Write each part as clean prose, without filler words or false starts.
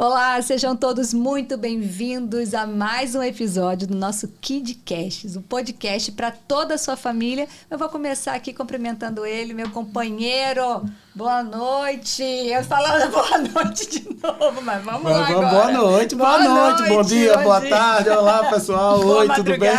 Olá, sejam todos muito bem-vindos a mais um episódio do nosso KidCast, um podcast para toda a sua família. Eu vou começar aqui cumprimentando ele, meu companheiro. Boa noite. Eu falando boa noite de novo, mas vamos lá agora. Boa noite, boa noite, bom dia, boa tarde. Olá, pessoal. Oi, tudo bem?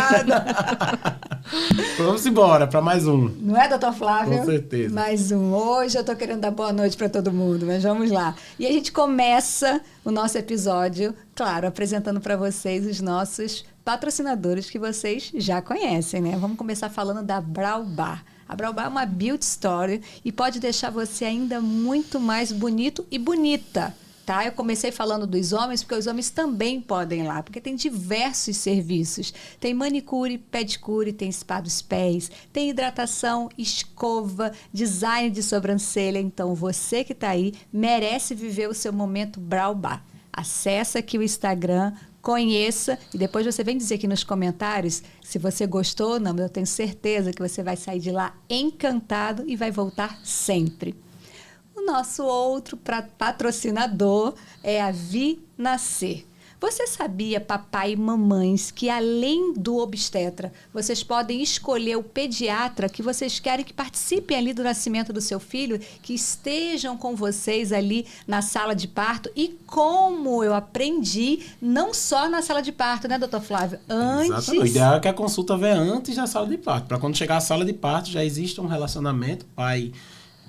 Vamos embora para mais um. Não é, doutor Flávio? Com certeza. Mais um. Hoje eu tô querendo dar boa noite para todo mundo, mas vamos lá. E a gente começa o nosso episódio, claro, apresentando para vocês os nossos patrocinadores que vocês já conhecem, né? Vamos começar falando da Brau Bar. A Brau Bar é uma beauty story e pode deixar você ainda muito mais bonito e bonita. Tá? Eu comecei falando dos homens, porque os homens também podem ir lá, porque tem diversos serviços. Tem manicure, pedicure, tem spa dos pés, tem hidratação, escova, design de sobrancelha. Então, você que está aí merece viver o seu momento Brau Bar. Acesse aqui o Instagram, conheça e depois você vem dizer aqui nos comentários se você gostou ou não. Mas eu tenho certeza que você vai sair de lá encantado e vai voltar sempre. O nosso outro patrocinador é a Vinascer. Você sabia, papai e mamães, que além do obstetra, vocês podem escolher o pediatra que vocês querem que participem ali do nascimento do seu filho, que estejam com vocês ali na sala de parto? E como eu aprendi, não só na sala de parto, né, doutor Flávio? Antes... Exatamente. O ideal é que a consulta venha antes da sala de parto, para quando chegar à sala de parto já existe um relacionamento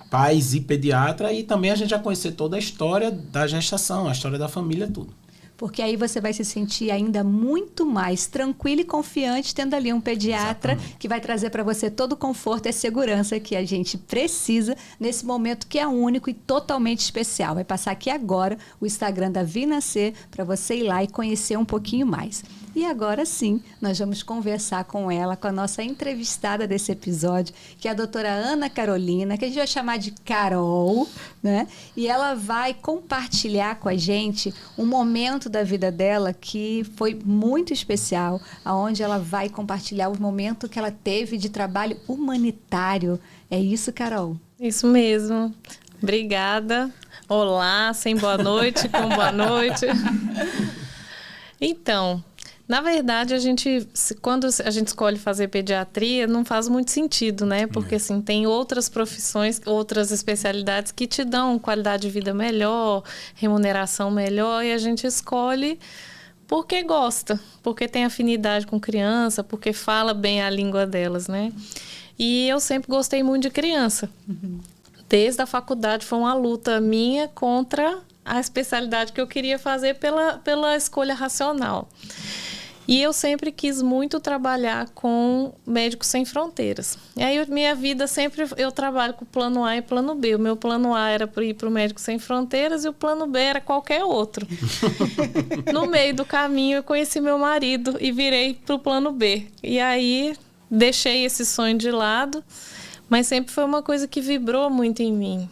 pais e pediatra, e também a gente já conhecer toda a história da gestação, a história da família, tudo. Porque aí você vai se sentir ainda muito mais tranquilo e confiante tendo ali um pediatra. Exatamente. Que vai trazer para você todo o conforto e segurança que a gente precisa nesse momento que é único e totalmente especial. Vai passar aqui agora o Instagram da Vinascer para você ir lá e conhecer um pouquinho mais. E agora sim, nós vamos conversar com ela, com a nossa entrevistada desse episódio, que é a doutora Ana Carolina, que a gente vai chamar de Carol, né? E ela vai compartilhar com a gente um momento da vida dela que foi muito especial, onde ela vai compartilhar o momento que ela teve de trabalho humanitário. É isso, Carol? Isso mesmo. Obrigada. Olá, sem boa noite, com boa noite. Então... Na verdade, quando a gente escolhe fazer pediatria, não faz muito sentido, né? Porque, assim, tem outras profissões, outras especialidades que te dão qualidade de vida melhor, remuneração melhor, e a gente escolhe porque gosta, porque tem afinidade com criança, porque fala bem a língua delas, né? E eu sempre gostei muito de criança. Uhum. Desde a faculdade foi uma luta minha contra a especialidade que eu queria fazer pela escolha racional. E eu sempre quis muito trabalhar com Médicos Sem Fronteiras. E aí, minha vida sempre, eu trabalho com plano A e plano B. O meu plano A era ir para o Médicos Sem Fronteiras e o plano B era qualquer outro. No meio do caminho, eu conheci meu marido e virei para o plano B. E aí, deixei esse sonho de lado, mas sempre foi uma coisa que vibrou muito em mim.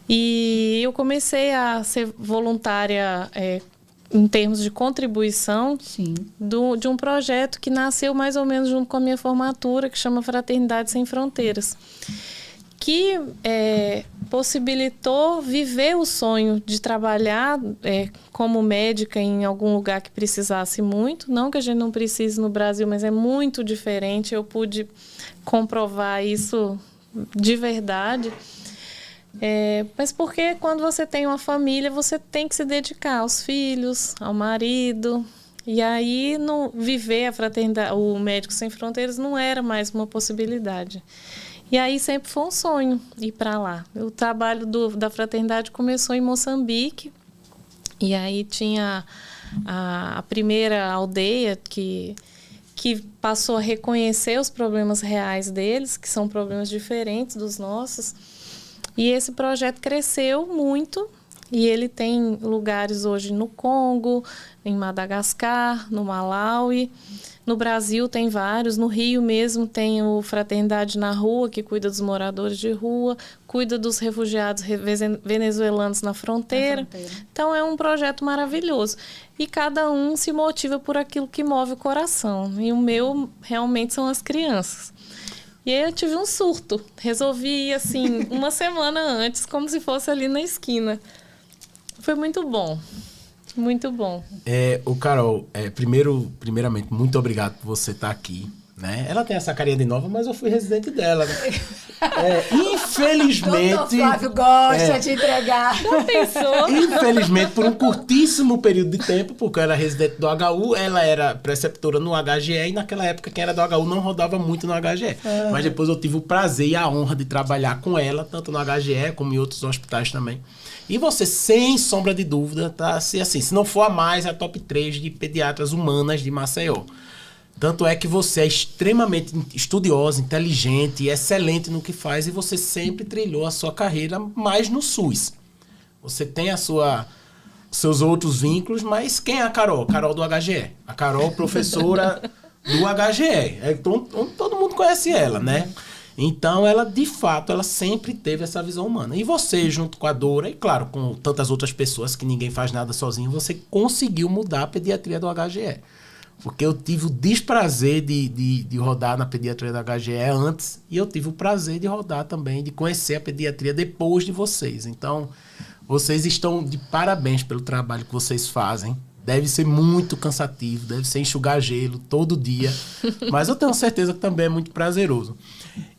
E eu comecei a ser voluntária em termos de contribuição. Sim. De um projeto que nasceu mais ou menos junto com a minha formatura, que chama Fraternidade Sem Fronteiras, que possibilitou viver o sonho de trabalhar como médica em algum lugar que precisasse muito. Não que a gente não precise no Brasil, mas é muito diferente. Eu pude comprovar isso de verdade. Mas porque quando você tem uma família, você tem que se dedicar aos filhos, ao marido. E aí, viver a fraternidade, o Médicos Sem Fronteiras não era mais uma possibilidade. E aí sempre foi um sonho ir para lá. O trabalho da fraternidade começou em Moçambique. E aí tinha a primeira aldeia que passou a reconhecer os problemas reais deles, que são problemas diferentes dos nossos. E esse projeto cresceu muito e ele tem lugares hoje no Congo, em Madagascar, no Malawi. No Brasil tem vários, no Rio mesmo tem o Fraternidade na Rua, que cuida dos moradores de rua, cuida dos refugiados venezuelanos na fronteira. Então é um projeto maravilhoso. E cada um se motiva por aquilo que move o coração. E o meu realmente são as crianças. E aí eu tive um surto. Resolvi ir assim, uma semana antes, como se fosse ali na esquina. Foi muito bom. Muito bom. Carol, primeiramente, muito obrigado por você estar aqui. Né? Ela tem essa carinha de nova, mas eu fui residente dela. Né? Infelizmente... Doutor Flávio gosta de entregar. Já pensou? Infelizmente, por um curtíssimo período de tempo, porque eu era residente do HU, ela era preceptora no HGE, e naquela época quem era do HU não rodava muito no HGE. Mas depois eu tive o prazer e a honra de trabalhar com ela, tanto no HGE como em outros hospitais também. E você, sem sombra de dúvida, tá assim, se não for a mais, é a top 3 de pediatras humanas de Maceió. Tanto é que você é extremamente estudiosa, inteligente e excelente no que faz, e você sempre trilhou a sua carreira mais no SUS. Você tem seus outros vínculos, mas quem é a Carol? Carol do HGE. A Carol, professora do HGE. Todo mundo conhece ela, né? Então, ela, de fato, ela sempre teve essa visão humana. E você, junto com a Dora, e claro, com tantas outras pessoas, que ninguém faz nada sozinho, você conseguiu mudar a pediatria do HGE. Porque eu tive o desprazer de rodar na pediatria da HGE antes, e eu tive o prazer de rodar também, de conhecer a pediatria depois de vocês. Então, vocês estão de parabéns pelo trabalho que vocês fazem. Deve ser muito cansativo, deve ser enxugar gelo todo dia, mas eu tenho certeza que também é muito prazeroso.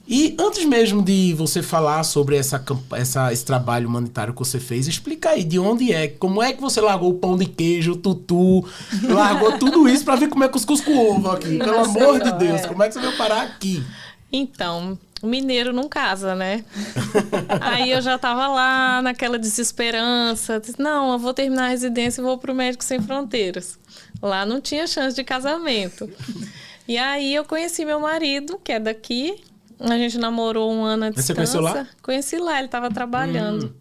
E antes mesmo de você falar sobre esse trabalho humanitário que você fez, explica aí de onde como é que você largou o pão de queijo, o tutu, largou tudo isso pra ver como é cuscuz com ovo aqui. Pelo amor de Deus, como é que você veio parar aqui? Então, o mineiro não casa, né? Aí eu já tava lá naquela desesperança. Disse, não, eu vou terminar a residência e vou pro Médicos Sem Fronteiras. Lá não tinha chance de casamento. E aí eu conheci meu marido, que é daqui. A gente namorou um ano à distância. Você conheceu lá? Conheci lá, ele estava trabalhando.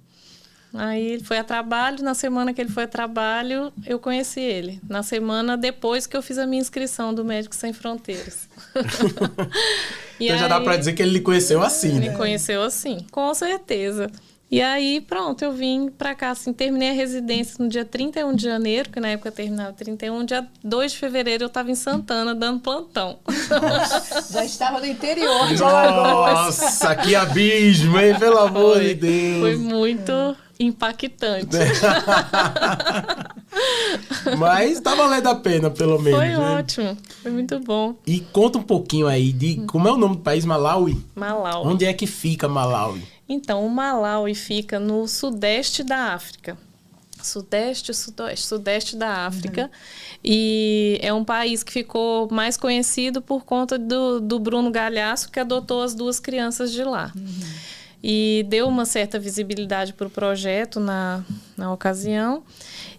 Aí ele foi a trabalho, na semana que ele foi a trabalho, eu conheci ele. Na semana depois que eu fiz a minha inscrição do Médicos Sem Fronteiras. Então já dá para dizer que ele lhe conheceu assim, né? Me conheceu assim, com certeza. E aí, pronto, eu vim pra cá, assim, terminei a residência no dia 31 de janeiro, que na época terminava 31, dia 2 de fevereiro eu estava em Santana, dando plantão. Nossa, já estava no interior de Alagoas. Nossa, que abismo, hein? Pelo amor de Deus. Foi muito impactante. Mas tá valendo a pena, pelo menos. Foi ótimo, foi muito bom. E conta um pouquinho aí de como é o nome do país, Malawi? Malawi. Onde é que fica Malawi? Então, o Malawi fica no sudeste da África. Sudeste da África. E é um país que ficou mais conhecido por conta do Bruno Galhaço, que adotou as 2 crianças de lá. E deu uma certa visibilidade para o projeto na ocasião.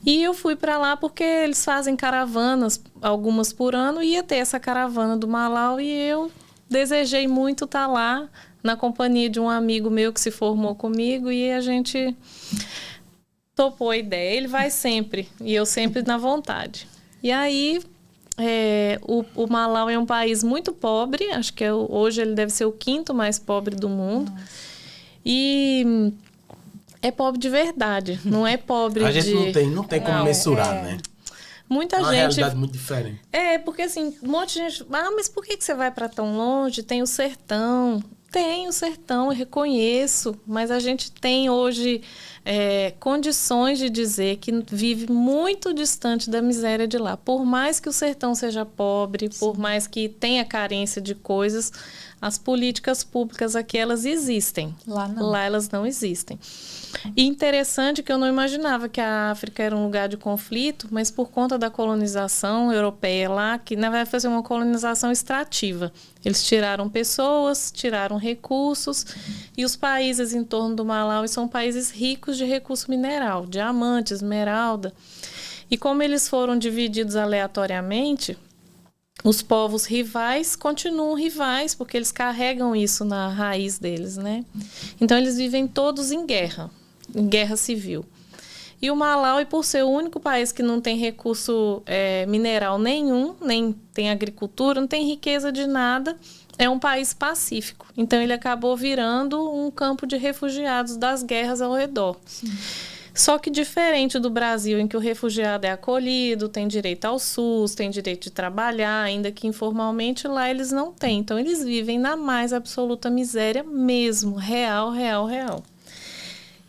E eu fui para lá porque eles fazem caravanas, algumas por ano, e ia ter essa caravana do Malawi, e eu desejei muito estar lá, na companhia de um amigo meu que se formou comigo, e a gente topou a ideia. Ele vai sempre, e eu sempre na vontade. E aí, o Malawi é um país muito pobre, acho que hoje ele deve ser o 5º mais pobre do mundo. E é pobre de verdade, não é pobre a gente não tem como mensurar, né? Muita gente... É uma gente... realidade muito diferente. Porque assim, um monte de gente... mas por que você vai para tão longe? Tem o sertão. Tem o sertão, eu reconheço. Mas a gente tem hoje condições de dizer que vive muito distante da miséria de lá. Por mais que o sertão seja pobre, por mais que tenha carência de coisas, as políticas públicas aqui, elas existem. Lá não. Lá elas não existem. E interessante que eu não imaginava que a África era um lugar de conflito, mas por conta da colonização europeia lá, que na verdade foi uma colonização extrativa. Eles tiraram pessoas, tiraram recursos, e os países em torno do Malawi são países ricos de recurso mineral, diamante, esmeralda. E como eles foram divididos aleatoriamente, os povos rivais continuam rivais, porque eles carregam isso na raiz deles, né? Então, eles vivem todos em guerra civil. E o Malawi, por ser o único país que não tem recurso mineral nenhum, nem tem agricultura, não tem riqueza de nada, é um país pacífico. Então, ele acabou virando um campo de refugiados das guerras ao redor. Sim. Só que diferente do Brasil, em que o refugiado é acolhido, tem direito ao SUS, tem direito de trabalhar, ainda que informalmente, lá eles não têm. Então, eles vivem na mais absoluta miséria mesmo, real.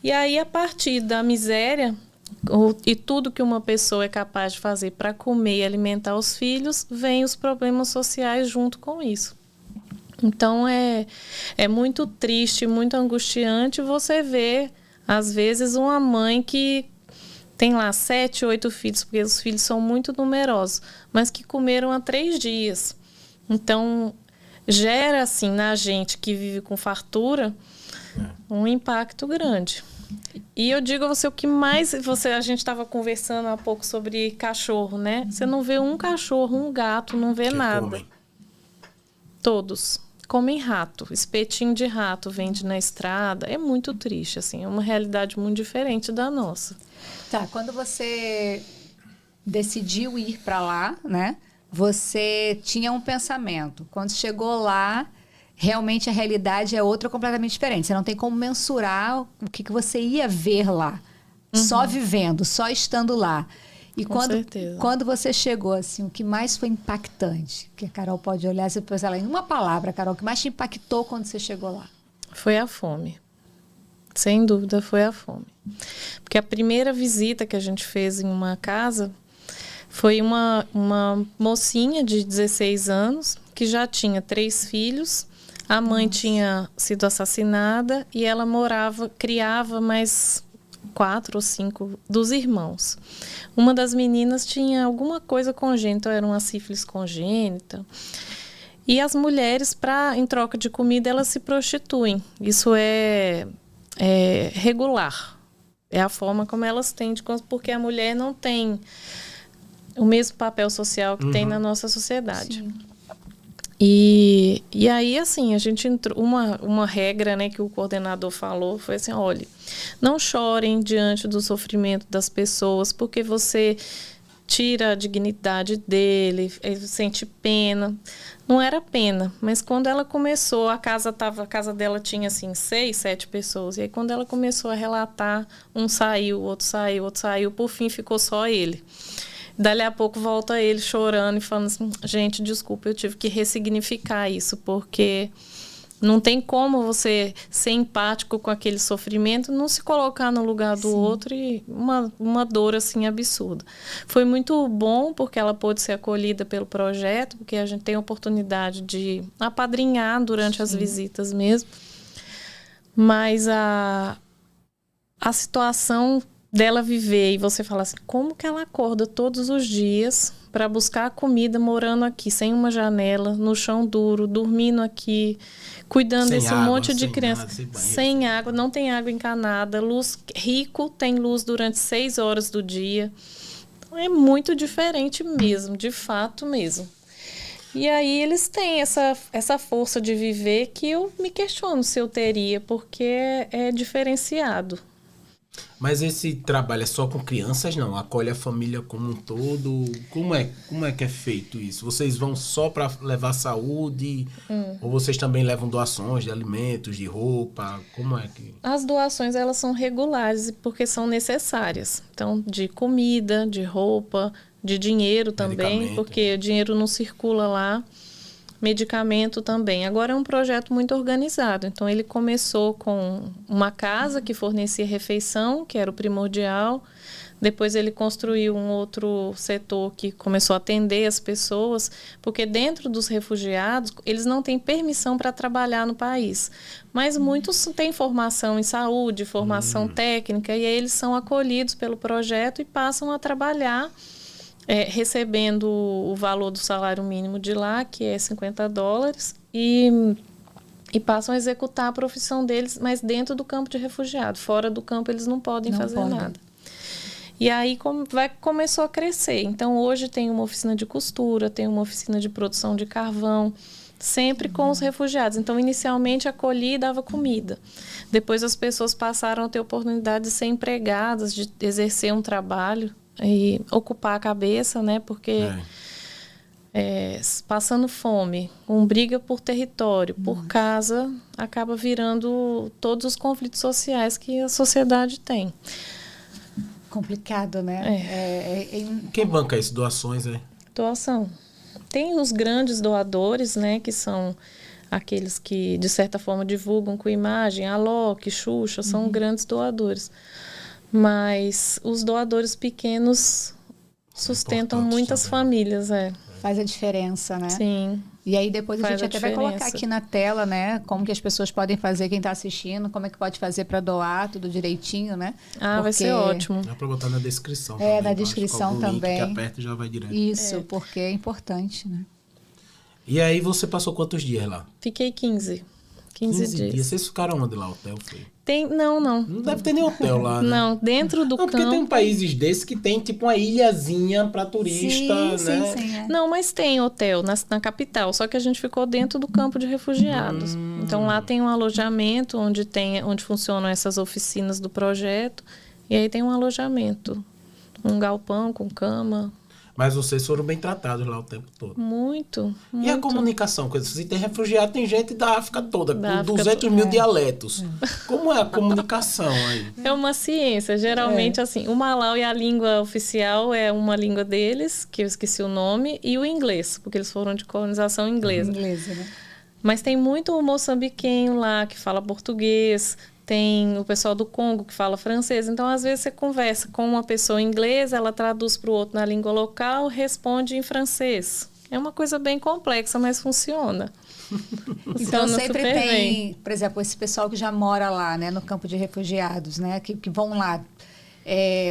E aí, a partir da miséria, e tudo que uma pessoa é capaz de fazer para comer e alimentar os filhos, vem os problemas sociais junto com isso. Então, é muito triste, muito angustiante você ver, às vezes, uma mãe que tem lá 7, 8 filhos, porque os filhos são muito numerosos, mas que comeram há 3 dias. Então, gera, assim, na gente que vive com fartura, um impacto grande. E eu digo a você, o que mais... a gente estava conversando há pouco sobre cachorro, né? Você não vê um cachorro, um gato, não vê nada. Comem. Todos comem rato. Espetinho de rato vende na estrada. É muito triste, assim. É uma realidade muito diferente da nossa. Tá, quando você decidiu ir para lá, né? Você tinha um pensamento. Quando chegou lá, realmente a realidade é outra completamente diferente. Você não tem como mensurar o que você ia ver lá. Só vivendo, só estando lá. E Com certeza. quando você chegou, assim, o que mais foi impactante? Que a Carol pode olhar e depois ela, em uma palavra, Carol, o que mais te impactou quando você chegou lá? Foi a fome. Sem dúvida, foi a fome. Porque a primeira visita que a gente fez em uma casa foi uma mocinha de 16 anos que já tinha 3 filhos. A mãe tinha sido assassinada e ela criava mais 4 ou 5 dos irmãos. Uma das meninas tinha alguma coisa congênita, era uma sífilis congênita. E as mulheres, em troca de comida, elas se prostituem. Isso é regular. É a forma como elas têm porque a mulher não tem o mesmo papel social que tem na nossa sociedade. Sim. E aí, assim, a gente entrou... Uma regra, né, que o coordenador falou foi assim, olha, não chorem diante do sofrimento das pessoas, porque você tira a dignidade dele, ele sente pena. Não era pena, mas quando ela começou, a casa dela tinha, assim, 6, 7 pessoas. E aí, quando ela começou a relatar, um saiu, outro saiu, por fim ficou só ele. Dali a pouco volta ele chorando e falando assim, gente, desculpa, eu tive que ressignificar isso, porque não tem como você ser empático com aquele sofrimento, não se colocar no lugar do outro e uma dor assim absurda. Foi muito bom porque ela pôde ser acolhida pelo projeto, porque a gente tem a oportunidade de apadrinhar durante as visitas mesmo. Mas a situação dela viver e você falar assim, como que ela acorda todos os dias para buscar comida morando aqui, sem uma janela, no chão duro, dormindo aqui, cuidando desse monte de criança, sem água, não tem água encanada, luz rico, tem luz durante 6 horas do dia. É muito diferente mesmo, de fato mesmo. E aí eles têm essa força de viver que eu me questiono se eu teria, porque é diferenciado. Mas esse trabalho é só com crianças, não? Acolhe a família como um todo? Como é que é feito isso? Vocês vão só para levar saúde? Ou vocês também levam doações de alimentos, de roupa? Como é que... As doações, elas são regulares porque são necessárias. Então, de comida, de roupa, de dinheiro também, porque o dinheiro não circula lá. Medicamento também. Agora é um projeto muito organizado. Então, ele começou com uma casa que fornecia refeição, que era o primordial. Depois, ele construiu um outro setor que começou a atender as pessoas, porque dentro dos refugiados, eles não têm permissão para trabalhar no país. Mas muitos têm formação em saúde, formação técnica, e aí eles são acolhidos pelo projeto e passam a trabalhar recebendo o valor do salário mínimo de lá, que é $50, e passam a executar a profissão deles, mas dentro do campo de refugiado. Fora do campo, eles não podem fazer nada. E aí começou a crescer. Então, hoje tem uma oficina de costura, tem uma oficina de produção de carvão, sempre com os refugiados. Então, inicialmente, acolhi e dava comida. Depois, as pessoas passaram a ter oportunidade de ser empregadas, de exercer um trabalho e ocupar a cabeça, né? Porque passando fome, briga por território, por casa, acaba virando todos os conflitos sociais que a sociedade tem. Complicado, né? Quem banca isso? Doações, Doação. Tem os grandes doadores, né? Que são aqueles que, de certa forma, divulgam com imagem. A Loki, Xuxa, são grandes doadores. Mas os doadores pequenos sustentam importante muitas também. famílias, Faz a diferença, né? Sim. E aí depois a Faz gente a até vai colocar diferença. aqui na tela, né? Como que as pessoas podem fazer, quem está assistindo, como é que pode fazer para doar tudo direitinho, né? Ah, vai ser Porque- ótimo. Dá pra botar na descrição. É, também, na eu acho, descrição com algum link também. que aperta e já vai direto. Isso, porque é importante, né? E aí você passou quantos dias lá? Fiquei 15 dias. Vocês ficaram onde lá? Hotel foi? Não. Não deve ter nem hotel lá, né? Não, dentro do Não, porque tem campo. países desses que tem tipo uma ilhazinha pra turista, né? sim. É. Não, mas tem hotel na capital, só que a gente ficou dentro do campo de refugiados. Então lá tem um alojamento onde funcionam essas oficinas do projeto, e aí tem um alojamento, um galpão com cama, Mas vocês foram bem tratados lá o tempo todo. muito. E a comunicação? Se tem refugiado, tem gente da África toda, Da com África 200 mil dialetos. Como é a comunicação aí? É uma ciência. Geralmente, assim, o Malaui, a língua oficial é uma língua deles, que eu esqueci o nome, e o inglês, porque eles foram de colonização inglesa. Inglesa, né? Mas tem muito moçambiquenho lá que fala português, tem o pessoal do Congo que fala francês. Então, às vezes, você conversa com uma pessoa inglesa, ela traduz para o outro na língua local, responde em francês. É uma coisa bem complexa, mas funciona. Então Funciona sempre super tem, bem. por exemplo, esse pessoal que já mora lá, né, no campo de refugiados, né, que vão lá.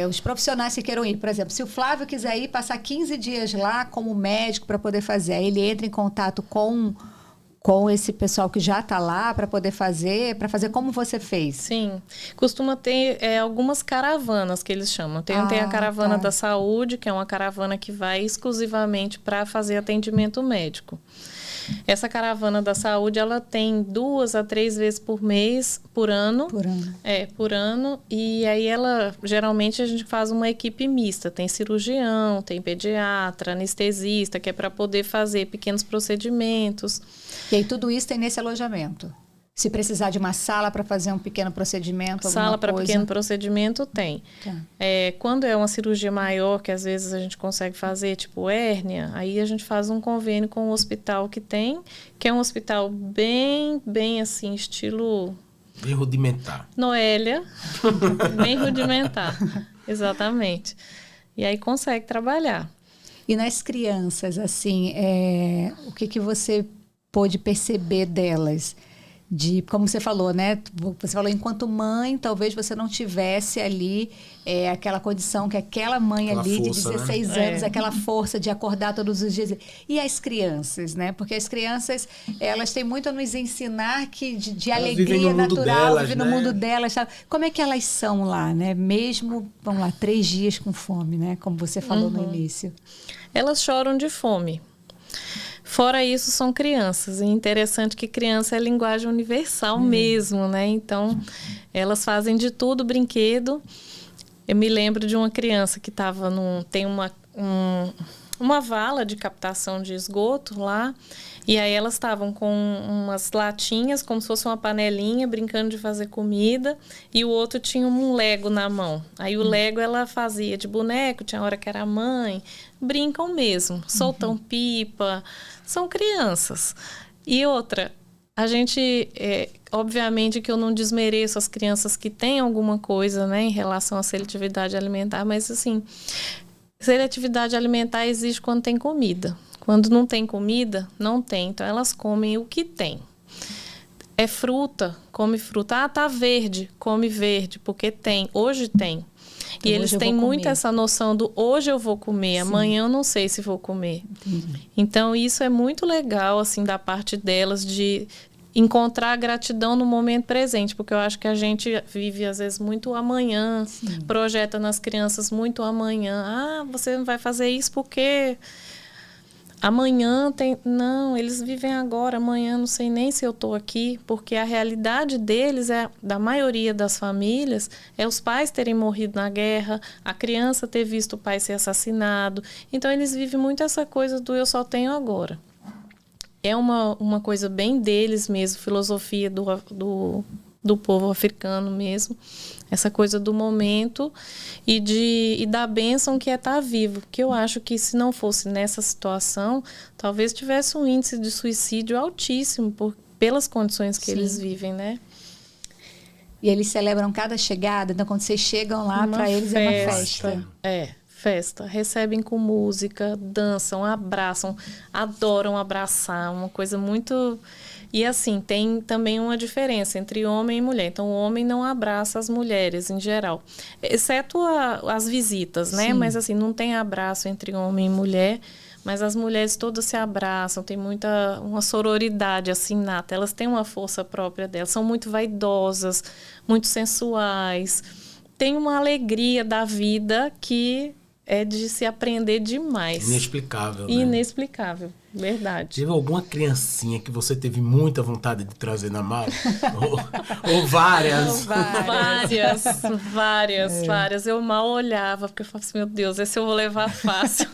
Os profissionais que queiram ir, por exemplo, se o Flávio quiser ir passar 15 dias lá como médico para poder fazer, aí ele entra em contato com esse pessoal que já está lá para para fazer como você fez. Sim. Costuma ter algumas caravanas, que eles chamam. Tem a caravana da saúde, que é uma caravana que vai exclusivamente para fazer atendimento médico. Essa caravana da saúde, ela tem 2 a 3 vezes por mês, por ano. Por ano. Por ano. E aí geralmente a gente faz uma equipe mista. Tem cirurgião, tem pediatra, anestesista, que é para poder fazer pequenos procedimentos. E aí tudo isso tem nesse alojamento. Se precisar de uma sala para fazer um pequeno procedimento, alguma Sala para coisa. pequeno procedimento tem. Tá. Quando é uma cirurgia maior, que às vezes a gente consegue fazer, tipo hérnia, aí a gente faz um convênio com o hospital que é um hospital bem assim, estilo Bem rudimentar. Noélia, bem rudimentar. Exatamente. E aí consegue trabalhar. E nas crianças, assim, o que você pôde perceber delas? Como você falou, né? Você falou, enquanto mãe, talvez você não tivesse ali aquela condição que aquela mãe Aquela ali força, de 16 né? anos, aquela força de acordar todos os dias. E as crianças, né? Porque as crianças, elas têm muito a nos ensinar que de Elas alegria vivem no mundo natural, delas, vivem no né? mundo delas, sabe? Como é que elas são lá, né? Mesmo, vamos lá, 3 dias com fome, né? Como você falou no início. Elas choram de fome. Fora isso, são crianças. E interessante que criança é linguagem universal mesmo, né? Então, elas fazem de tudo, brinquedo. Eu me lembro de uma criança que estava tem uma vala de captação de esgoto lá. E aí elas estavam com umas latinhas, como se fosse uma panelinha, brincando de fazer comida. E o outro tinha um Lego na mão. Aí o Lego ela fazia de boneco, tinha hora que era a mãe. Brincam mesmo, soltam pipa. São crianças. E outra, a gente... obviamente que eu não desmereço as crianças que têm alguma coisa, né, em relação à seletividade alimentar, mas assim, seletividade alimentar existe quando tem comida. Quando não tem comida, não tem. Então, elas comem o que tem. É fruta, come fruta. Ah, tá verde, come verde, porque tem. Hoje tem. Então, e eles têm muito essa noção do hoje eu vou comer, amanhã eu não sei se vou comer. Entendi. Então, isso é muito legal, assim, da parte delas de encontrar a gratidão no momento presente, porque eu acho que a gente vive, às vezes, muito amanhã, projeta nas crianças muito amanhã. Ah, você não vai fazer isso porque... Amanhã tem... Não, eles vivem agora. Amanhã não sei nem se eu estou aqui, porque a realidade deles, da maioria das famílias, é os pais terem morrido na guerra, a criança ter visto o pai ser assassinado. Então, eles vivem muito essa coisa do eu só tenho agora. É uma coisa bem deles mesmo, filosofia do povo africano mesmo. Essa coisa do momento e da bênção que é estar vivo. Que eu acho que se não fosse nessa situação, talvez tivesse um índice de suicídio altíssimo pelas condições que eles vivem, né? E eles celebram cada chegada, então quando vocês chegam lá, para eles é uma festa. Festa. Recebem com música, dançam, abraçam, adoram abraçar, uma coisa muito... E assim, tem também uma diferença entre homem e mulher. Então, o homem não abraça as mulheres em geral, exceto as visitas, né? Sim. Mas assim, não tem abraço entre homem e mulher, mas as mulheres todas se abraçam, tem uma sororidade assim nata, elas têm uma força própria delas, são muito vaidosas, muito sensuais, tem uma alegria da vida que é de se aprender demais. Inexplicável, né? Inexplicável, verdade. Teve alguma criancinha que você teve muita vontade de trazer na mala? ou várias? Várias. Eu mal olhava, porque eu falava assim, meu Deus, esse eu vou levar fácil.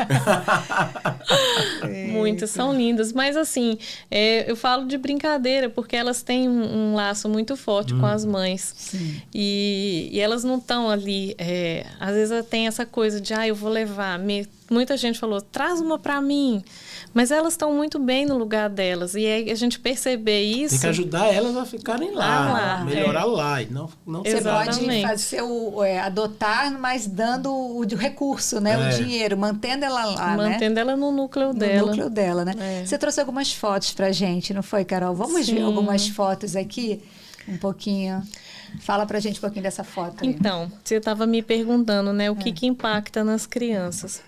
Muitas, são lindas. Mas assim, eu falo de brincadeira, porque elas têm um laço muito forte com as mães. Sim. E elas não estão ali... às vezes tem essa coisa de, eu vou levar... Muita gente falou, traz uma para mim. Mas elas estão muito bem no lugar delas. E aí a gente perceber isso... Tem que ajudar elas a ficarem lá, melhorar lá. E não Você pode fazer adotar, mas dando o recurso, né? O dinheiro, mantendo ela lá, mantendo ela no núcleo dela. No núcleo dela, né? Você trouxe algumas fotos pra gente, não foi, Carol? Vamos ver algumas fotos aqui? Um pouquinho... Fala pra gente um pouquinho dessa foto aí. Então, você estava me perguntando, né? O que impacta nas crianças.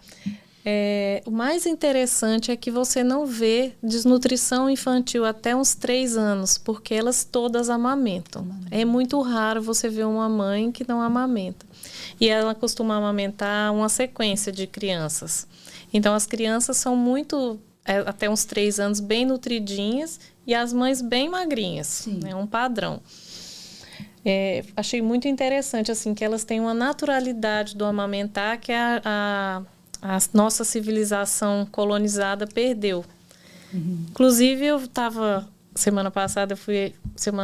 O mais interessante é que você não vê desnutrição infantil até uns 3 anos, porque elas todas amamentam. É muito raro você ver uma mãe que não amamenta. E ela costuma amamentar uma sequência de crianças. Então, as crianças são muito, até uns 3 anos, bem nutridinhas e as mães bem magrinhas. É um padrão. Achei muito interessante assim que elas têm uma naturalidade do amamentar que a nossa civilização colonizada perdeu. Inclusive, eu estava... Semana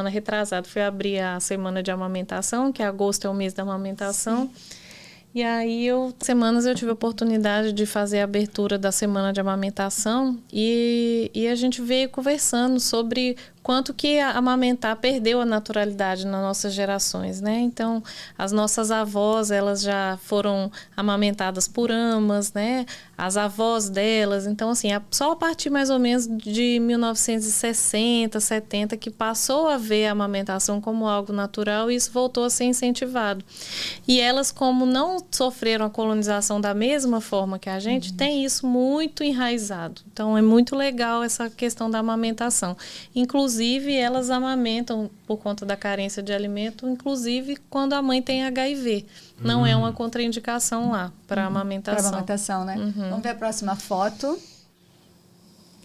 retrasada, fui abrir a semana de amamentação, que agosto é o mês da amamentação. E aí, semanas eu tive a oportunidade de fazer a abertura da semana de amamentação e a gente veio conversando sobre quanto que amamentar perdeu a naturalidade nas nossas gerações, né? Então, as nossas avós, elas já foram amamentadas por amas, né? As avós delas. Então, assim, só a partir mais ou menos de 1960, 70, que passou a ver a amamentação como algo natural e isso voltou a ser incentivado. E elas, como não sofreram a colonização da mesma forma que a gente, tem isso muito enraizado. Então, é muito legal essa questão da amamentação. Inclusive, elas amamentam por conta da carência de alimento, inclusive quando a mãe tem HIV. Não é uma contraindicação lá para amamentação. Para amamentação, né? Vamos ver a próxima foto.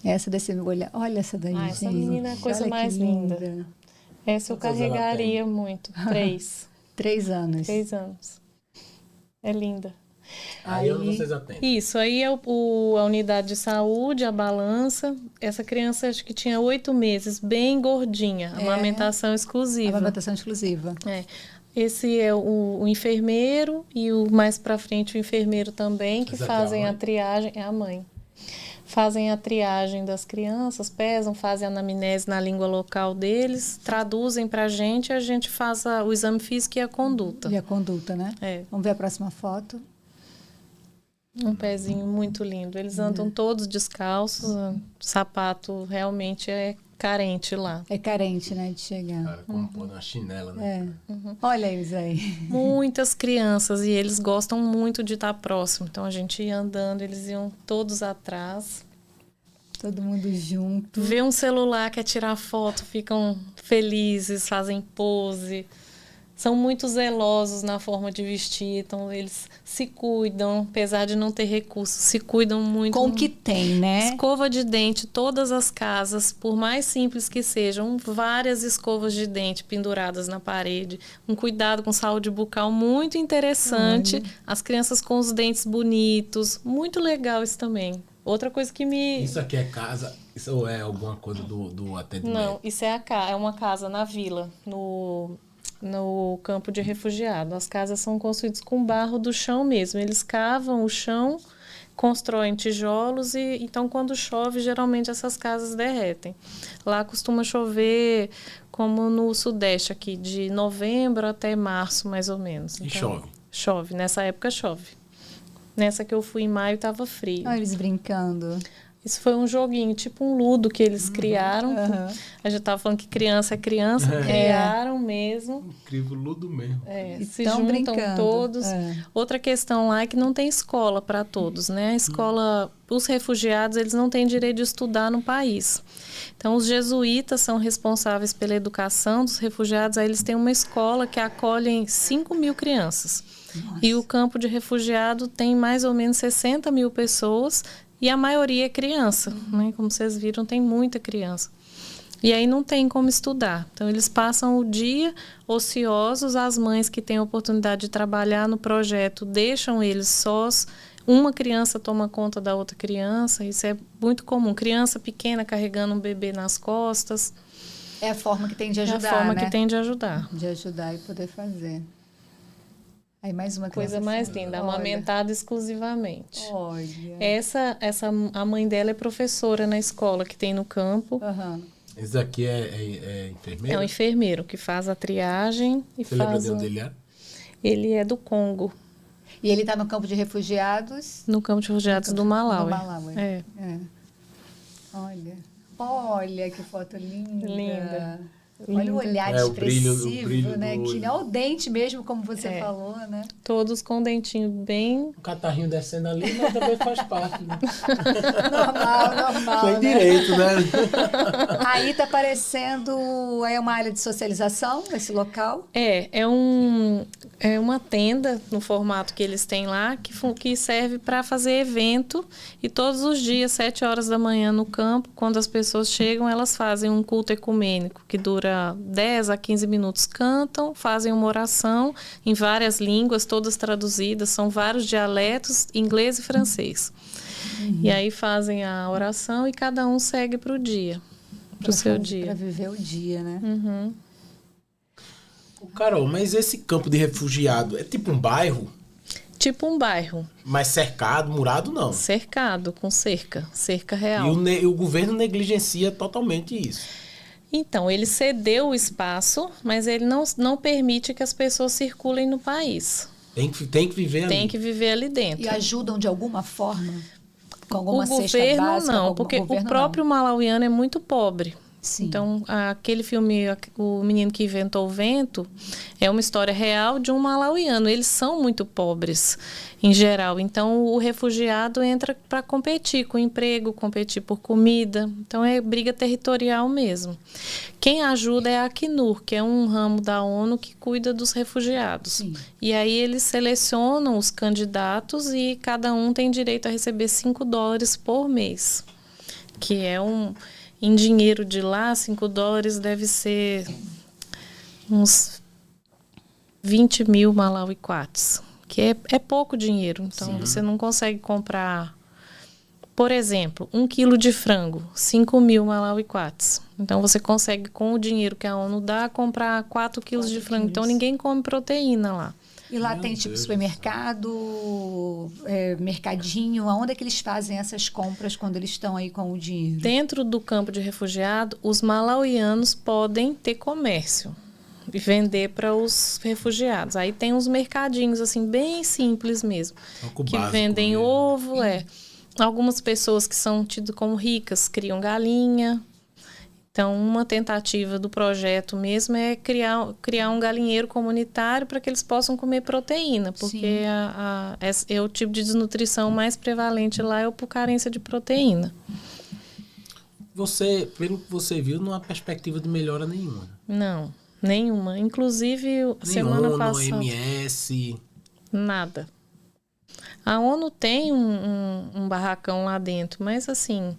Essa desse olha, olha essa daí, gente. Essa menina é a coisa mais linda. Essa eu carregaria muito. 3. 3 anos. 3 anos. É linda. Aí onde vocês atendem? Isso, aí é a unidade de saúde, a balança. Essa criança acho que tinha 8 meses, bem gordinha, amamentação exclusiva. Amamentação exclusiva. Esse é o enfermeiro e mais para frente o enfermeiro também, que fazem a triagem, é a mãe. Fazem a triagem das crianças, pesam, fazem a anamnese na língua local deles, traduzem para a gente faz o exame físico e a conduta. E a conduta, né? Vamos ver a próxima foto. Um pezinho muito lindo. Eles andam todos descalços. O sapato realmente é carente lá. É carente, né, de chegar. Cara, como pôr na chinela, né? Olha eles aí. Muitas crianças e eles gostam muito de estar próximo. Então a gente ia andando, eles iam todos atrás. Todo mundo junto. Vê um celular, quer tirar foto, ficam felizes, fazem pose. São muito zelosos na forma de vestir, então eles se cuidam, apesar de não ter recursos, se cuidam muito. Com o que tem, né? Escova de dente, todas as casas, por mais simples que sejam, várias escovas de dente penduradas na parede. Um cuidado com saúde bucal muito interessante. As crianças com os dentes bonitos, muito legal isso também. Outra coisa que me... Isso aqui é casa? Isso é alguma coisa do atendimento? Não, isso é uma casa na vila, no campo de refugiado. As casas são construídas com barro do chão mesmo. Eles cavam o chão, constroem tijolos e então quando chove, geralmente essas casas derretem. Lá costuma chover como no Sudeste aqui, de novembro até março, mais ou menos. E Então, chove. Chove, nessa época chove. Nessa que eu fui em maio, estava frio. Olha eles brincando. Isso foi um joguinho, tipo um ludo que eles criaram. A gente estava falando que criança é criança, criaram mesmo. Incrível, ludo mesmo. Se juntam brincando. todos. Outra questão lá é que não tem escola para todos, né? A escola, os refugiados, eles não têm direito de estudar no país. Então, os jesuítas são responsáveis pela educação dos refugiados. Aí eles têm uma escola que acolhem 5.000 crianças. Nossa. E o campo de refugiado tem mais ou menos 60.000 pessoas. E a maioria é criança, né? Como vocês viram, tem muita criança. E aí não tem como estudar. Então, eles passam o dia ociosos. As mães que têm a oportunidade de trabalhar no projeto deixam eles sós. Uma criança toma conta da outra criança. Isso é muito comum. Criança pequena carregando um bebê nas costas. É a forma que tem de ajudar, É a forma né? que tem de ajudar. De ajudar e poder fazer. Aí mais uma coisa mais linda, amamentada exclusivamente. Olha. A mãe dela é professora na escola que tem no campo. Esse aqui é enfermeiro? É um enfermeiro que faz a triagem e Você faz. Você lembra de onde ele é? Ele é do Congo. E ele está no campo de refugiados? No campo de refugiados do Malawi. Do Malawi. Olha que foto linda. Linda. Olha o olhar expressivo, o brilho né? do olho. Que é o dente mesmo, como você falou, né? Todos com o dentinho bem... O catarrinho descendo ali, mas também faz parte. Né? Normal, Tem né? direito, né? Aí tá parecendo... É uma área de socialização, esse local? É uma tenda no formato que eles têm lá, que serve para fazer evento. E todos os dias, 7 horas da manhã no campo, quando as pessoas chegam, elas fazem um culto ecumênico, que dura 10 a 15 minutos, cantam, fazem uma oração em várias línguas, todas traduzidas, são vários dialetos, inglês e francês. E aí fazem a oração e cada um segue para o dia, para o seu dia. Para viver o dia, né? Carol, mas esse campo de refugiado é tipo um bairro? Tipo um bairro. Mas cercado, murado, não? Cercado, com cerca real. E o governo negligencia totalmente isso? Então, ele cedeu o espaço, mas ele não permite que as pessoas circulem no país. Tem que viver ali. Tem que viver ali dentro. E ajudam de alguma forma? Com alguma o cesta governo básica? Não, porque o próprio malauiano é muito pobre. Sim. Então, aquele filme, O Menino que Inventou o Vento, é uma história real de um malauiano. Eles são muito pobres, em geral. Então, o refugiado entra para competir com emprego, competir por comida. Então, é briga territorial mesmo. Quem ajuda é a Acnur, que é um ramo da ONU que cuida dos refugiados. Sim. E aí, eles selecionam os candidatos e cada um tem direito a receber $5 por mês, que é em dinheiro de lá, $5 deve ser uns 20 mil Malawi Kwatis, que é pouco dinheiro. Então, você não consegue comprar, por exemplo, 1 quilo de frango, 5 mil Malawi Kwatis. Então, você consegue, com o dinheiro que a ONU dá, comprar 4 quilos de frango. Então, ninguém come proteína lá. E lá tem tipo supermercado, mercadinho, aonde é que eles fazem essas compras quando eles estão aí com o dinheiro? Dentro do campo de refugiado, os malauianos podem ter comércio e vender para os refugiados. Aí tem uns mercadinhos assim bem simples mesmo, que vendem ovo, Algumas pessoas que são tidas como ricas criam galinha. Então, uma tentativa do projeto mesmo é criar um galinheiro comunitário para que eles possam comer proteína, porque é o tipo de desnutrição mais prevalente lá, é por carência de proteína. Pelo que você viu, não há perspectiva de melhora nenhuma. Não, nenhuma. Inclusive, semana passada... OMS... Nada. A ONU tem um barracão lá dentro, mas assim,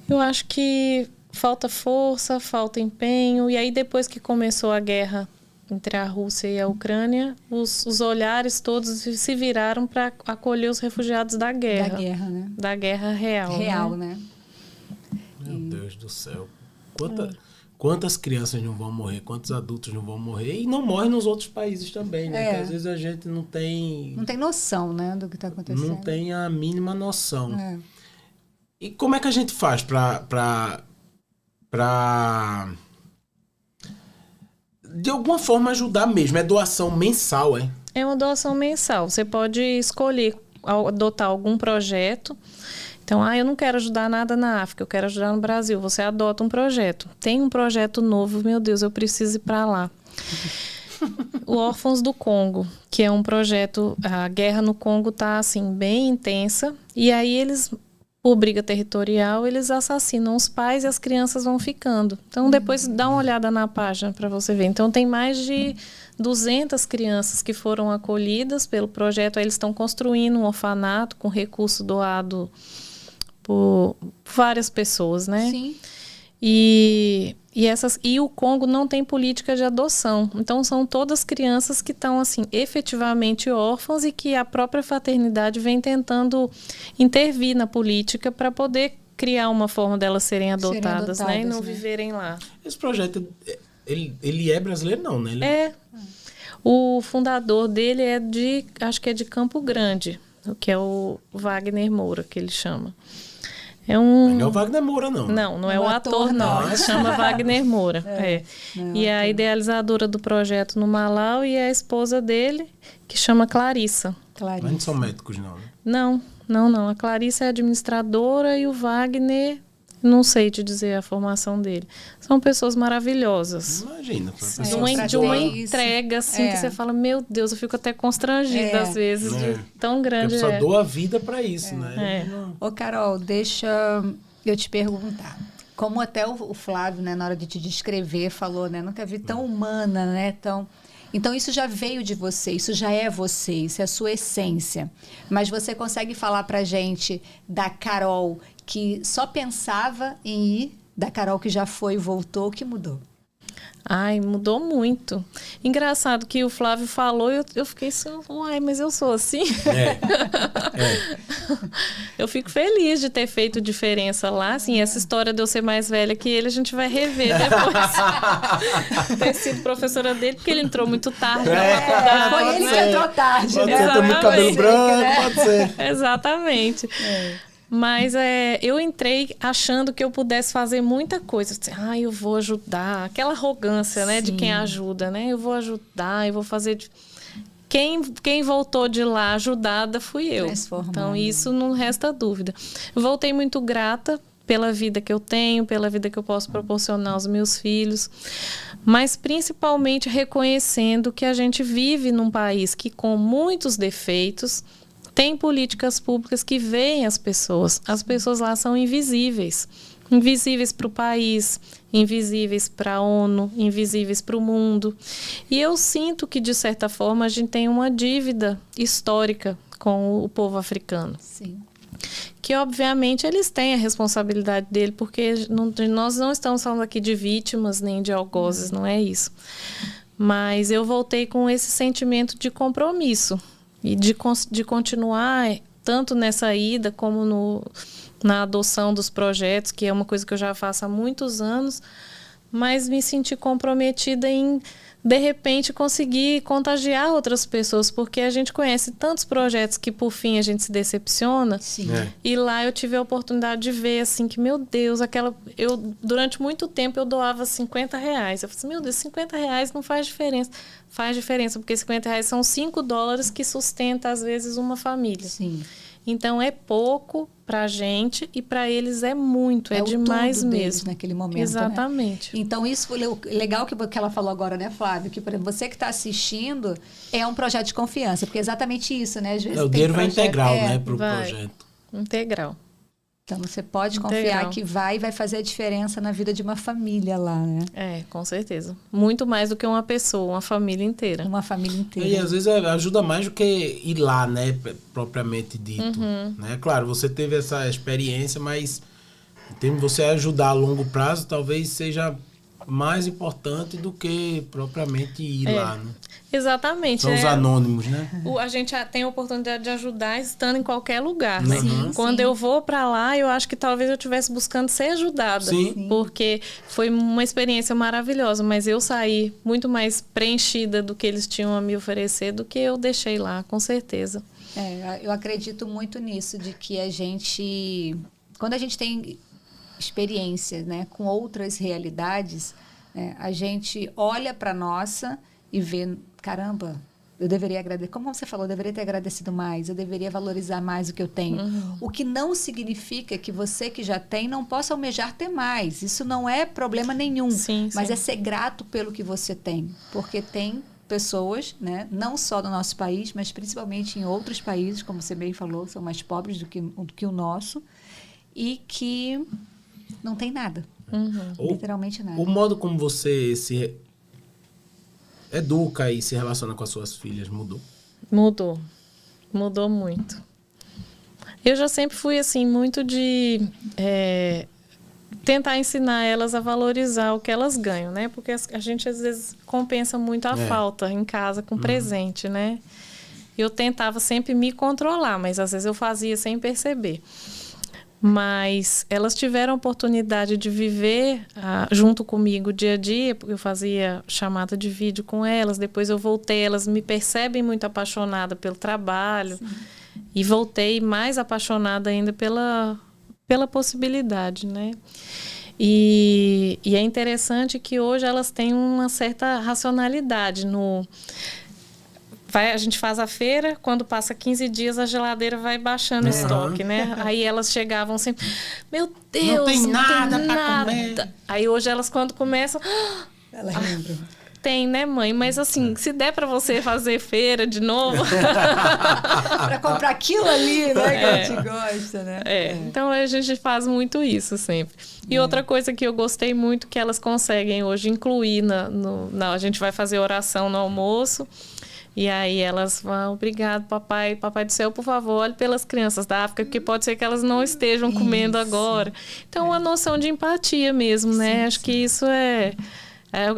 eu acho que falta força, falta empenho. E aí, depois que começou a guerra entre a Rússia e a Ucrânia, os olhares todos se viraram para acolher os refugiados da guerra. Da guerra, né? Da guerra real. Real, né? Meu Deus do céu. Quantas crianças não vão morrer? Quantos adultos não vão morrer? E não morrem nos outros países também, né? Porque às vezes a gente não tem... Não tem noção, né, do que está acontecendo. Não tem a mínima noção. É. E como é que a gente faz para de alguma forma ajudar mesmo. É doação mensal, é? É uma doação mensal. Você pode escolher adotar algum projeto. Então, eu não quero ajudar nada na África, eu quero ajudar no Brasil. Você adota um projeto. Tem um projeto novo, meu Deus, eu preciso ir para lá. O Órfãos do Congo, que é um projeto, a guerra no Congo está assim, bem intensa. E aí eles, por briga territorial, eles assassinam os pais e as crianças vão ficando. Então, depois dá uma olhada na página para você ver. Então, tem mais de 200 crianças que foram acolhidas pelo projeto. Aí eles estão construindo um orfanato com recurso doado por várias pessoas, né? Sim. E o Congo não tem política de adoção. Então, são todas crianças que estão, assim, efetivamente órfãs e que a própria fraternidade vem tentando intervir na política para poder criar uma forma delas serem adotadas, né? E não viverem lá. Esse projeto, ele é brasileiro, não, né? É. O fundador dele acho que é de Campo Grande, que é o Wagner Moura, que ele chama. Não é o Wagner Moura, não. Não é o ator, não. Ele chama Wagner Moura. E a idealizadora do projeto no Malau e a esposa dele, que chama Clarissa. Mas não são médicos, não, né? Não. A Clarissa é administradora e o Wagner, não sei te dizer a formação dele. São pessoas maravilhosas. Imagina. De uma entrega, assim, que você fala, meu Deus, eu fico até constrangida às vezes, de tão grande. A pessoa doa a vida para isso, né? Ô, Carol, deixa eu te perguntar. Como até o Flávio, né, na hora de te descrever, falou, né? Nunca vi tão humana, né? Então, isso já veio de você, isso já é você, isso é a sua essência. Mas você consegue falar pra gente da Carol que só pensava em ir, da Carol que já foi e voltou, o que mudou? Ai, mudou muito. Engraçado que o Flávio falou e eu fiquei assim, mas eu sou assim? Eu fico feliz de ter feito diferença lá. Assim, essa história de eu ser mais velha que ele, a gente vai rever depois. Ter sido professora dele, porque ele entrou muito tarde na faculdade. Foi ele que entrou tarde. Pode ser, tem muito cabelo branco, pode ser. Exatamente. Mas eu entrei achando que eu pudesse fazer muita coisa. Eu vou ajudar. Aquela arrogância, né, de quem ajuda, né? Eu vou ajudar, eu vou fazer... Quem voltou de lá ajudada fui eu. Então, isso não resta dúvida. Eu voltei muito grata pela vida que eu tenho, pela vida que eu posso proporcionar aos meus filhos, mas principalmente reconhecendo que a gente vive num país que, com muitos defeitos, tem políticas públicas que veem as pessoas. As pessoas lá são invisíveis. Invisíveis para o país, invisíveis para a ONU, invisíveis para o mundo. E eu sinto que, de certa forma, a gente tem uma dívida histórica com o povo africano. Sim. Que, obviamente, eles têm a responsabilidade dele, porque nós não estamos falando aqui de vítimas nem de algozes, não é isso. Mas eu voltei com esse sentimento de compromisso. E de continuar tanto nessa ida como na adoção dos projetos, que é uma coisa que eu já faço há muitos anos, mas me senti comprometida em, de repente, conseguir contagiar outras pessoas, porque a gente conhece tantos projetos que, por fim, a gente se decepciona. Sim. E lá eu tive a oportunidade de ver, assim, que, meu Deus, durante muito tempo eu doava R$50. Eu falei assim, meu Deus, R$50 não faz diferença. Faz diferença, porque R$50 são $5 que sustenta, às vezes, uma família. Sim. Então, é pouco para a gente e para eles é muito, é demais tudo mesmo. Deles naquele momento, exatamente. Né? Então, isso foi legal que ela falou agora, né, Flávio? Que, por exemplo, você que está assistindo é um projeto de confiança, porque é exatamente isso, né? Às vezes o dinheiro vai integral, né, para o projeto. Integral. Então, você pode confiar que vai fazer a diferença na vida de uma família lá, né? Com certeza. Muito mais do que uma pessoa, uma família inteira. Uma família inteira. E às vezes ajuda mais do que ir lá, né, propriamente dito. Né? Claro, você teve essa experiência, mas você ajudar a longo prazo talvez seja mais importante do que propriamente ir lá, né? Exatamente. São os anônimos, né? A gente tem a oportunidade de ajudar estando em qualquer lugar, né? Sim, quando eu vou para lá, eu acho que talvez eu estivesse buscando ser ajudada. Sim. Porque foi uma experiência maravilhosa, mas eu saí muito mais preenchida do que eles tinham a me oferecer do que eu deixei lá, com certeza. Eu acredito muito nisso, de que quando a gente tem experiência, né, com outras realidades, A gente olha para nossa e vê, caramba, eu deveria agradecer. Como você falou, eu deveria ter agradecido mais, eu deveria valorizar mais o que eu tenho. O que não significa que você que já tem não possa almejar ter mais. Isso não é problema nenhum. Sim, mas sim. é ser grato pelo que você tem. Porque tem pessoas, né, não só do nosso país, mas principalmente em outros países, como você bem falou, são mais pobres do que o nosso, e que não tem nada. Literalmente nada. O modo como você se educa e se relaciona com as suas filhas mudou? Mudou muito. Eu já sempre fui assim, muito de tentar ensinar elas a valorizar o que elas ganham, né? Porque a gente às vezes compensa muito a falta em casa com presente, né? Eu tentava sempre me controlar, mas às vezes eu fazia sem perceber. Mas elas tiveram a oportunidade de viver junto comigo o dia a dia, porque eu fazia chamada de vídeo com elas, depois eu voltei, elas me percebem muito apaixonada pelo trabalho. Sim. E voltei mais apaixonada ainda pela possibilidade, né? E é interessante que hoje elas têm uma certa racionalidade no... A gente faz a feira, quando passa 15 dias, a geladeira vai baixando o estoque, né? Aí elas chegavam sempre, meu Deus, não tem nada para comer. Aí hoje elas, quando começam... Elas lembram. Tem, né, mãe? Mas assim, se der para você fazer feira de novo... para comprar aquilo ali, né, que a gente gosta, né? Então a gente faz muito isso sempre. E outra coisa que eu gostei muito, que elas conseguem hoje incluir a gente vai fazer oração no almoço... E aí elas vão, obrigado, papai do céu, por favor, olhe pelas crianças da África, porque pode ser que elas não estejam comendo agora. Então, uma noção de empatia mesmo, né? Sim, acho que isso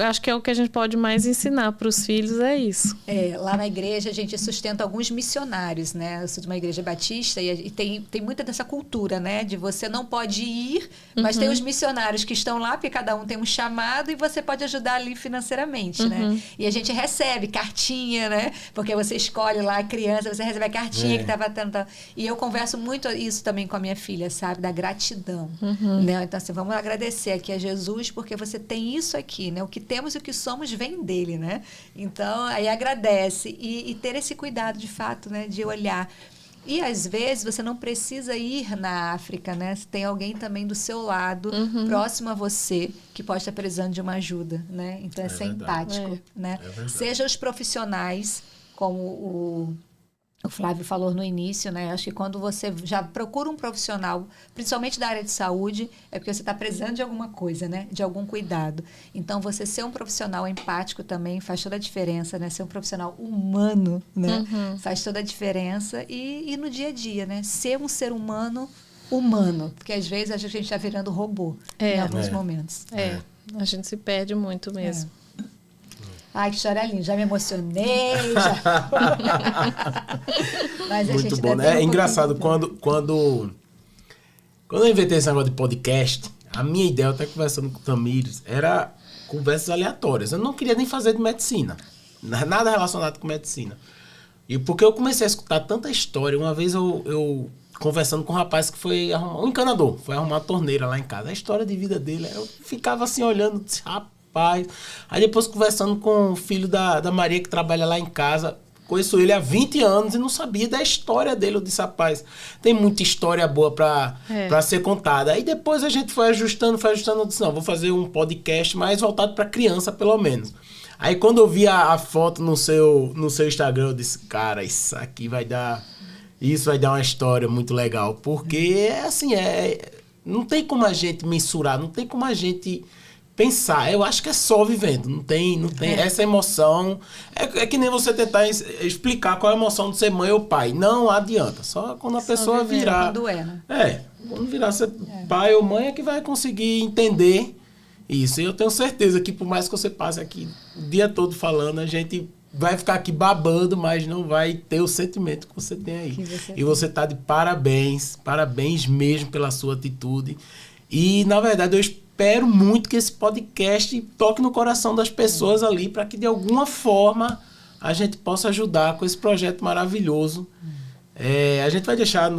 acho que é o que a gente pode mais ensinar para os filhos, é isso. Lá na igreja a gente sustenta alguns missionários, né? Eu sou de uma igreja batista e tem muita dessa cultura, né? De você não pode ir, mas tem os missionários que estão lá, porque cada um tem um chamado e você pode ajudar ali financeiramente, né? E a gente recebe cartinha, né? Porque você escolhe lá a criança, você recebe a cartinha que estava tendo... E eu converso muito isso também com a minha filha, sabe? Da gratidão, né? Então, assim, vamos agradecer aqui a Jesus porque você tem isso aqui, né? O que temos e o que somos vem dele, né? Então, aí agradece. E ter esse cuidado, de fato, né? De olhar. E, às vezes, você não precisa ir na África, né? Tem alguém também do seu lado, próximo a você, que pode estar precisando de uma ajuda, né? Então, é ser empático, né? Seja os profissionais, como o Flávio falou no início, né? Acho que quando você já procura um profissional, principalmente da área de saúde, é porque você está precisando de alguma coisa, né? De algum cuidado. Então, você ser um profissional empático também faz toda a diferença, né? Ser um profissional humano, né? Faz toda a diferença. E no dia a dia, né? Ser um ser humano, porque às vezes a gente está virando robô em alguns momentos. A gente se perde muito mesmo. Ai, que história linda. Já me emocionei. Mas muito bom, né? É engraçado, quando eu inventei esse negócio de podcast, a minha ideia, eu até conversando com o Tamires, era conversas aleatórias. Eu não queria nem fazer de medicina. Nada relacionado com medicina. E porque eu comecei a escutar tanta história. Uma vez eu conversando com um rapaz que foi arrumar... Um encanador. Foi arrumar uma torneira lá em casa. A história de vida dele, eu ficava assim olhando, disse, rapaz. Aí depois conversando com o filho da Maria que trabalha lá em casa, conheço ele há 20 anos e não sabia da história dele. Eu disse, rapaz, tem muita história boa pra ser contada. Aí depois a gente foi ajustando, eu disse, não, vou fazer um podcast mais voltado pra criança, pelo menos. Aí quando eu vi a foto no seu Instagram, eu disse, cara, isso vai dar uma história muito legal, porque assim, não tem como a gente mensurar, não tem como a gente pensar. Eu acho que é só vivendo, não tem essa emoção. É que nem você tentar explicar qual é a emoção de ser mãe ou pai. Não adianta. Só quando a pessoa virar... Quando né? Quando virar ser pai ou mãe é que vai conseguir entender isso. E eu tenho certeza que por mais que você passe aqui o dia todo falando, a gente vai ficar aqui babando, mas não vai ter o sentimento que você tem aí. E você tá de parabéns mesmo pela sua atitude. E, na verdade, eu espero muito que esse podcast toque no coração das pessoas ali, para que de alguma forma a gente possa ajudar com esse projeto maravilhoso A gente vai deixar,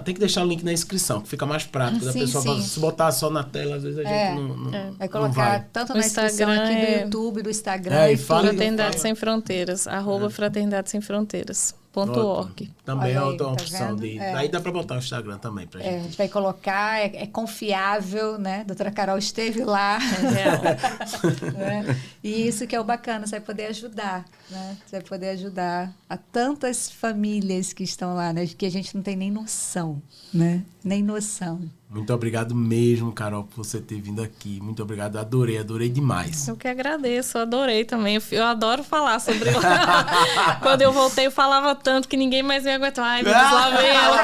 tem que deixar o link na inscrição, que fica mais prático da Sim, pessoa. sim. Se botar só na tela, às vezes a gente não Vai colocar tanto na inscrição aqui do YouTube, do Instagram. E fala, Fraternidade Sem Fronteiras, @Fraternidade Sem Fronteiras.org. Também é Olha aí, outra tá opção. vendo? Daí dá pra botar o Instagram também pra A gente. gente vai colocar, é confiável, né? Doutora Carol esteve lá. Real. Né? E isso que é o bacana, você vai poder ajudar, né? Você vai poder ajudar a tantas famílias que estão lá, né? Que a gente não tem nem noção, né? Nem noção. Muito obrigado mesmo, Carol, por você ter vindo aqui. Muito obrigado, adorei demais. Eu que agradeço, adorei também. Eu adoro falar sobre lá. Quando eu voltei, eu falava tanto que ninguém mais me aguentou. Ai, meu Deus, lá vem ela.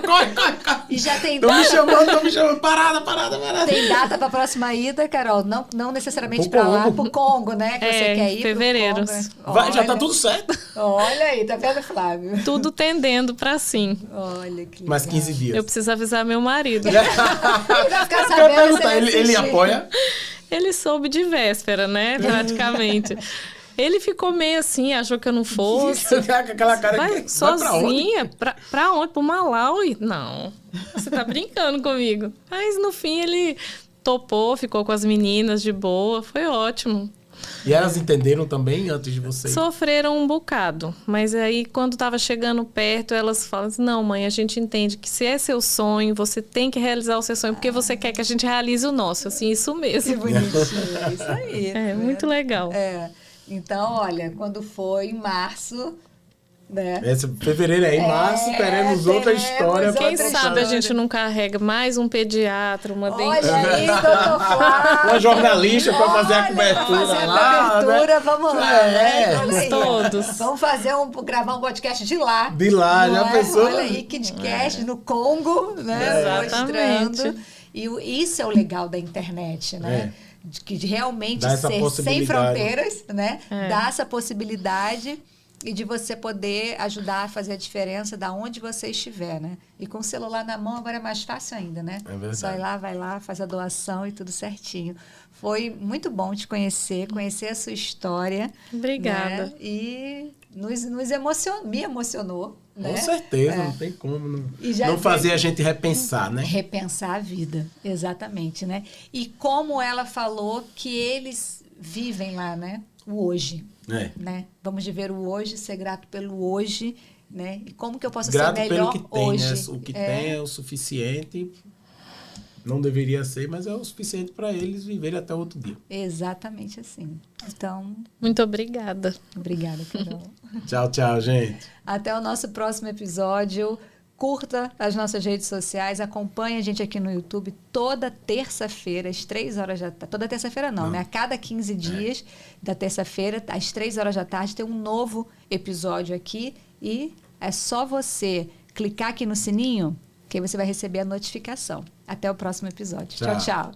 Corre. E já tem Tô me data, chamando. Parada. tem data para a próxima ida, Carol? Não necessariamente Pro para lá, Congo. pro Congo, né? Que você quer ir fevereiro. pro Congo, né? Já tá Olha, tudo certo. Olha aí, tá vendo, Flávio? Tudo tendendo pra sim. Olha que legal. Mais 15 dias. Eu preciso avisar meu marido. Ele vai ficar Eu quero sabendo se perguntar, ele assistir. apoia? Ele soube de véspera, né? Praticamente. Ele ficou meio assim, achou que eu não fosse. Aquela cara Vai que sozinha? Pra onde? Pro Malawi? Não. Você tá brincando comigo. Mas no fim ele topou, ficou com as meninas de boa. Foi ótimo. E elas entenderam também antes de você? Sofreram um bocado. Mas aí, quando tava chegando perto, elas falam assim, não, mãe, a gente entende que se é seu sonho, você tem que realizar o seu sonho, porque você quer que a gente realize o nosso. Assim, isso Que mesmo. bonitinho, é isso aí. É, muito legal. Então, olha, quando for em março, né? Fevereiro aí, em março, teremos outra teremos história. Quem outra sabe a história. gente não carrega mais um pediatra, uma Olha dentista. aí, doutor Flávio. Uma jornalista para fazer a Olha, cobertura vamos fazer lá. a cobertura, vamos lá. Né? Olha aí. Todos. Vamos gravar um podcast de lá. De lá, não já é? pensou? Olha aí, Kidcast no Congo, né? Exatamente. Mostrando. E isso é o legal da internet, né? De realmente Dá essa ser sem possibilidade. fronteiras, né? Dá essa possibilidade e de você poder ajudar a fazer a diferença da onde você estiver, né? E com o celular na mão agora é mais fácil ainda, né? É verdade. Só ir lá, vai lá, faz a doação e tudo certinho. Foi muito bom te conhecer a sua história. Obrigada. Né? E me emocionou. Né? Com certeza, não tem como E já não tem- fazer a gente repensar, né? Repensar a vida, exatamente, né? E como ela falou que eles vivem lá, né? O hoje, né? Vamos viver o hoje, ser grato pelo hoje, né? E como que eu posso Grato ser melhor pelo que tem, hoje? né? O que tem é o suficiente. Não deveria ser, mas é o suficiente para eles viverem até outro dia. Exatamente assim. Então, Muito obrigada. obrigada, Carol. Tchau, gente. Até o nosso próximo episódio. Curta as nossas redes sociais, acompanhe a gente aqui no YouTube toda terça-feira, às 3 horas da tarde. Toda terça-feira não, né? A cada 15 dias da terça-feira, às 3 horas da tarde, tem um novo episódio aqui. E é só você clicar aqui no sininho que aí você vai receber a notificação. Até o próximo episódio. Tchau. Tchau, tchau.